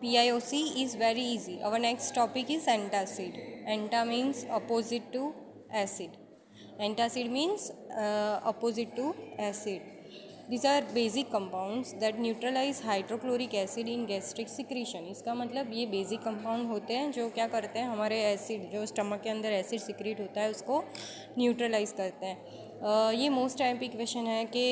PiOC is very easy. Our next topic is antacid. Anta means opposite to acid. Antacid means opposite to acid. These are basic compounds that neutralize hydrochloric acid in gastric secretion. इसका मतलब ये basic compound होते हैं जो क्या करते हैं, हमारे एसिड जो स्टमक के अंदर एसिड सिक्रीट होता है उसको न्यूट्रलाइज करते हैं. ये मोस्ट टाइपिक क्वेश्चन है कि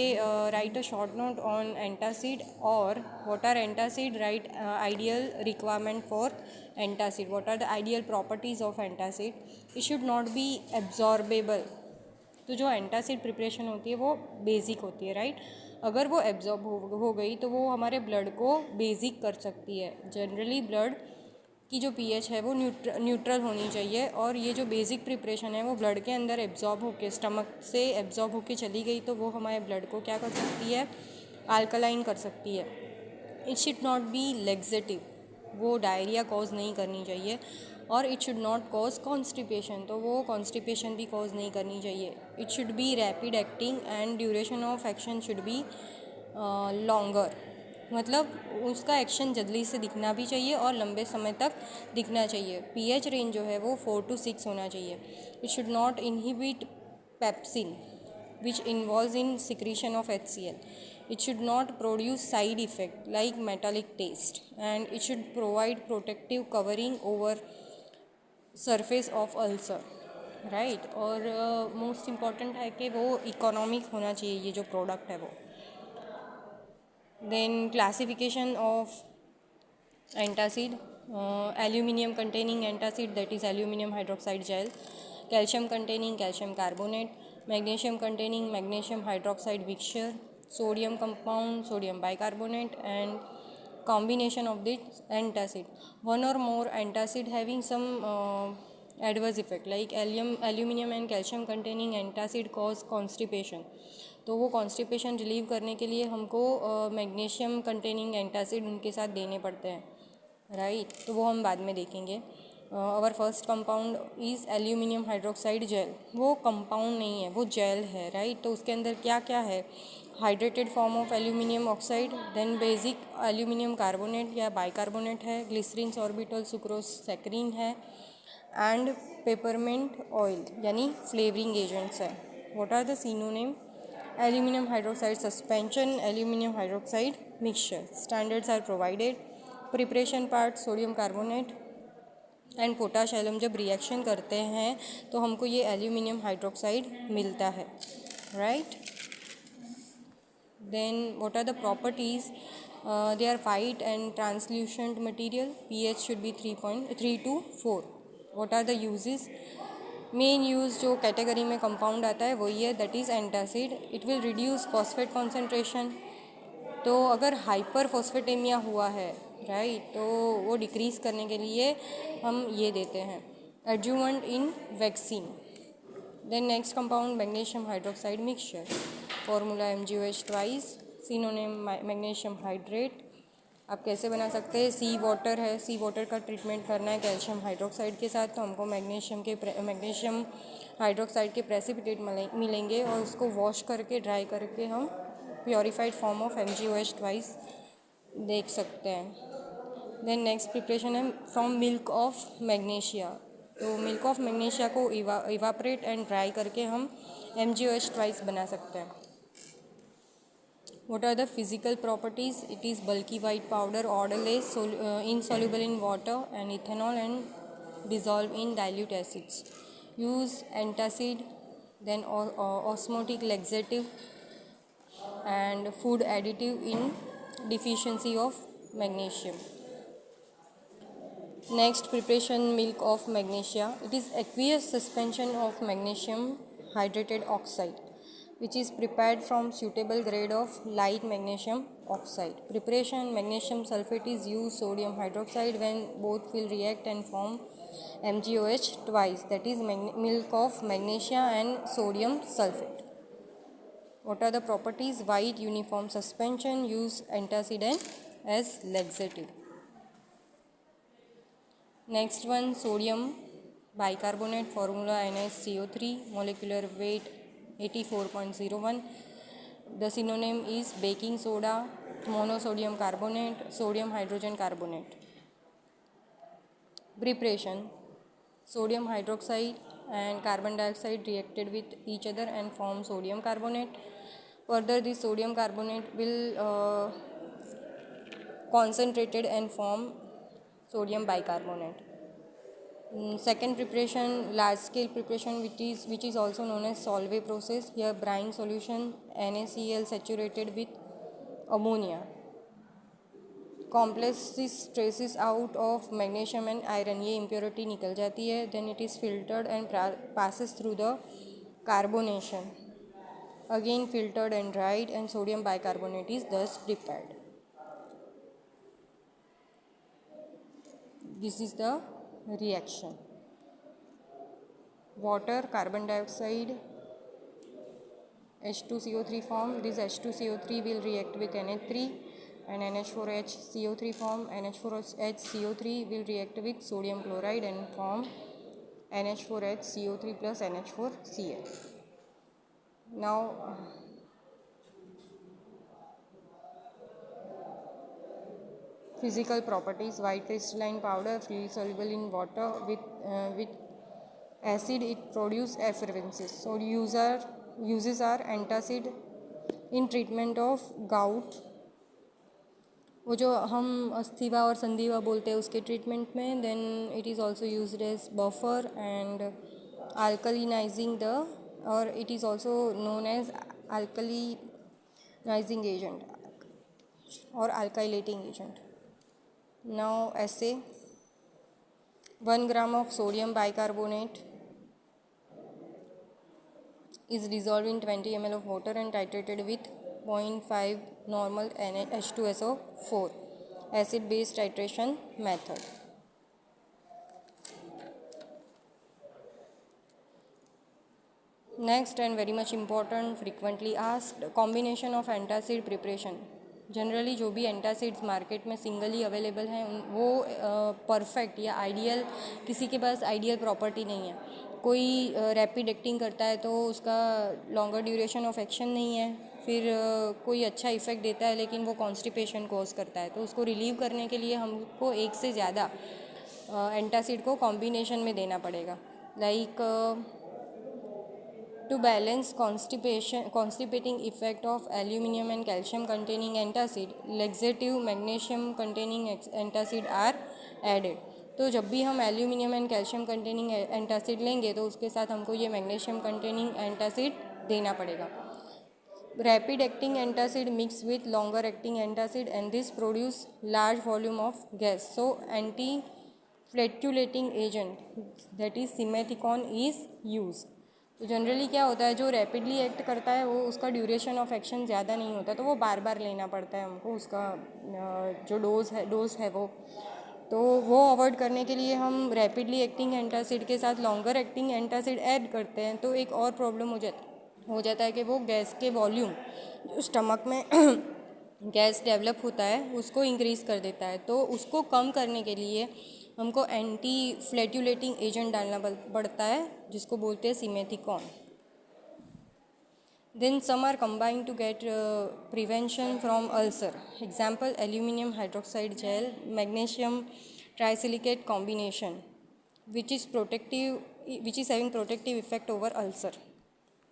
write a short note on antacid और what are antacid, right ideal requirement for antacid, what are the ideal properties of antacid. It should not be absorbable. तो जो एंटासिड प्रिपरेशन होती है वो बेसिक होती है, राइट. अगर वो एब्जॉर्ब हो गई तो वो हमारे ब्लड को बेसिक कर सकती है. जनरली ब्लड की जो पीएच है वो न्यूट्रल होनी चाहिए, और ये जो बेसिक प्रिपरेशन है वो ब्लड के अंदर एब्जॉर्ब होके स्टमक से एब्जॉर्ब होके चली गई तो वो हमारे ब्लड को क्या कर सकती है, अल्कलाइन कर सकती है. It should not B laxative, वो डायरिया कॉज नहीं करनी चाहिए, और it should not cause constipation, तो वो कॉन्स्टिपेशन भी कॉज नहीं करनी चाहिए. It should be rapid acting and duration of action should be longer, मतलब उसका एक्शन जल्दी से दिखना भी चाहिए और लंबे समय तक दिखना चाहिए. पीएच रेंज जो है वो 4 to 6 होना चाहिए. It should not inhibit pepsin which involves in secretion of HCl. It should not produce side effect like metallic taste, and it should provide protective covering over surface of ulcer, right. और most important है कि वो economic होना चाहिए ये जो product है वो. Then classification of antacid, aluminium containing antacid, that is aluminum hydroxide gel, calcium containing calcium carbonate, magnesium containing magnesium hydroxide mixture, sodium compound sodium bicarbonate, and combination of the antacid. One or more antacid having some adverse effect like aluminum and calcium containing antacid cause constipation. तो वो constipation relieve करने के लिए हमको magnesium containing antacid उनके साथ देने पड़ते हैं, राइट. तो वो हम बाद में देखेंगे. Our first compound is aluminium hydroxide gel. वो कंपाउंड नहीं है, वो जेल है, राइट. तो उसके अंदर क्या क्या है, hydrated form of aluminium oxide, then basic aluminium carbonate या बाइकार्बोनेट है, ग्लिसरीन सॉर्बिटॉल सुक्रोज सैकरीन है, एंड पेपरमिंट ऑयल यानी फ्लेवरिंग एजेंट्स है. What are the synonym, aluminum hydroxide suspension, aluminum hydroxide mixture. Standards are provided. Preparation part sodium carbonate and potash alum जब reaction करते हैं तो हमको ये एल्यूमिनियम हाइड्रोक्साइड मिलता है, right. Then what are the properties? They are white and translucent material. pH should be 3.3 to 4. What are the uses? Main use जो category में कंपाउंड आता है वही है, that is antacid. It will reduce phosphate concentration. तो अगर hyper फॉस्फेटेमिया हुआ है, राइट, तो वो डिक्रीज़ करने के लिए हम ये देते हैं, adjuvant in vaccine. Then next compound magnesium hydroxide mixture. Formula MgOH twice, synonym magnesium hydrate. आप कैसे बना सकते हैं, सी वाटर है, सी वाटर का ट्रीटमेंट करना है कैल्शियम हाइड्रोक्साइड के साथ, तो हमको मैग्नीशियम हाइड्रोक्साइड के प्रेसिपिटेट मिलेंगे और उसको वॉश करके ड्राई करके हम purified form of MgOH twice देख सकते हैं. देन नेक्स्ट प्रिपरेशन है फ्रॉम मिल्क ऑफ मैग्नीशिया. तो मिल्क ऑफ मैग्नीशिया को इवापरेट एंड ड्राई करके हम MgOH ट्वाइस बना सकते हैं. What are the physical properties? It is bulky white powder, odorless, insoluble in water and ethanol, and dissolve in dilute acids. Use antacid, then osmotic laxative and food additive in deficiency of magnesium. Next preparation, milk of magnesia. It is aqueous suspension of magnesium hydrated oxide which is prepared from suitable grade of light magnesium oxide. Preparation, magnesium sulfate is used, sodium hydroxide, when both will react and form MgOH twice, that is milk of magnesia and sodium sulfate. What are the properties? White uniform suspension, use antacid as laxative. Next one, sodium bicarbonate, formula NaCO3, molecular weight 84.01. The synonym is baking soda, monosodium carbonate, sodium hydrogen carbonate. Preparation. Sodium hydroxide and carbon dioxide reacted with each other and form sodium carbonate. Further, this sodium carbonate will concentrated and form sodium bicarbonate. Second preparation, large scale preparation, which is also known as Solvay process. Here brine solution NaCl saturated with ammonia. Complexes traces out of magnesium and iron, ये impurity निकल जाती है. Then it is filtered and passes through the carbonation. Again filtered and dried, and sodium bicarbonate is thus prepared. This is the reaction. Water, carbon dioxide, H2CO3 form. This H2CO3 will react with NH3 and NH4H CO3 form. NH4H CO3 will react with sodium chloride and form NH4H CO3 plus NH4Cl. Now physical properties. White crystalline powder freely soluble in water with acid, it produces effervescence. So uses are antacid in treatment of gout. वो जो हम अस्थिवा और संधिवा बोलते हैं उसके treatment में. Then it is also used as buffer and alkalizing the, or it is also known as alkalizing agent or alkylating agent. Now assay. 1 gram of sodium bicarbonate is dissolved in 20 ml of water and titrated with 0.5 normal H2SO4. Acid based titration method. Next and very much important, frequently asked, combination of antacid preparation. Generally जो भी antacids market में singly available हैं वो perfect या ideal, किसी के पास ideal property नहीं है. कोई रैपिड एक्टिंग करता है तो उसका लॉन्गर ड्यूरेशन ऑफ एक्शन नहीं है. फिर कोई अच्छा इफेक्ट देता है लेकिन वो कॉन्स्टिपेशन कॉज करता है. तो उसको रिलीव करने के लिए हमको एक से ज़्यादा एंटासिड को कॉम्बिनेशन में देना पड़ेगा. Like to balance constipating effect of aluminum and calcium containing antacid, laxative magnesium containing antacid are added. तो जब भी हम aluminium and calcium containing antacid लेंगे तो उसके साथ हमको ये मैग्नीशियम कंटेनिंग एंटासिड देना पड़ेगा. Rapid acting antacid mix with longer acting antacid and this produce large volume of gas. So anti flatulating agent that is simethicone is use. तो generally क्या होता है, जो रैपिडली एक्ट करता है वो उसका ड्यूरेशन ऑफ एक्शन ज़्यादा नहीं होता, तो वो बार बार लेना पड़ता है हमको. उसका जो डोज है वो अवॉइड करने के लिए हम रैपिडली एक्टिंग एंटासिड के साथ लॉन्गर एक्टिंग एंटासिड ऐड करते हैं. तो एक और प्रॉब्लम हो जाता है कि वो गैस के वॉल्यूम जो स्टमक में गैस डेवलप होता है उसको इंक्रीज़ कर देता है. तो उसको कम करने के लिए हमको एंटी फ्लैटुलेटिंग एजेंट डालना पड़ता है जिसको बोलते हैं simethicone. Then some are combined to get prevention from ulcer. Example aluminium hydroxide gel, magnesium trisilicate combination which is having protective effect over ulcer.